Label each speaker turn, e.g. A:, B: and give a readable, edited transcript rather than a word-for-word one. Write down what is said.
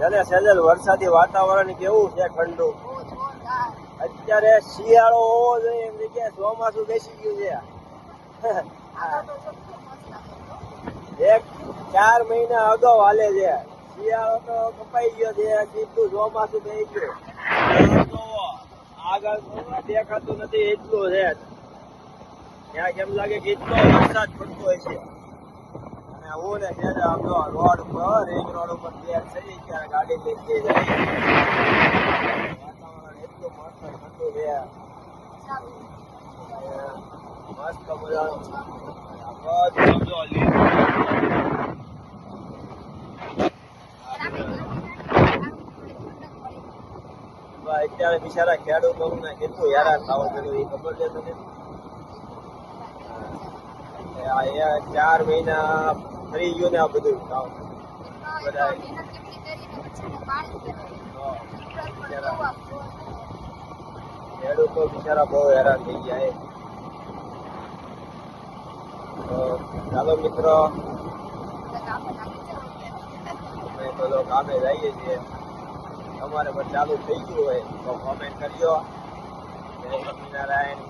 A: સેજલ વરસાદી વાતાવરણ કેવું છે ઠંડુ. અત્યારે શિયાળો હોવો જોઈએ એમ જગ્યાએ ચોમાસું બેસી ગયું છે. એક 4 મહિના અગાઉ હાલે છે. શિયાળો તો કપાઈ ગયો છે, સીધું ચોમાસું થઈ ગયું. આગળ દેખાતું નથી એટલું છે. ત્યાં કેમ લાગે કે એટલો વરસાદ પડતો હોય છે. અને હું ને છે રોડ ઉપર રિંગ રોડ ઉપર તૈયાર થઈ ત્યારે ગાડી લઈ જાય. વાતાવરણ એટલું મસ્ત ઠંડુ છે, મસ્ત મજાનું. અત્યારે બિચારા ખેડૂતોને કેટલું હેરાન થવું પડ્યું એ ખબર છે તમને? 4 મહિના ફરી ગયું ને આ બધું કામ. બધા ખેડૂતો બિચારા બહુ હેરાન થઈ ગયા. તો ચાલો મિત્રો, અમે તો કામે જઈએ છીએ. તમારે પણ ચાલુ થઈ ગયું હોય તો કોમેન્ટ કરજો. જય સ્વામિનારાયણ.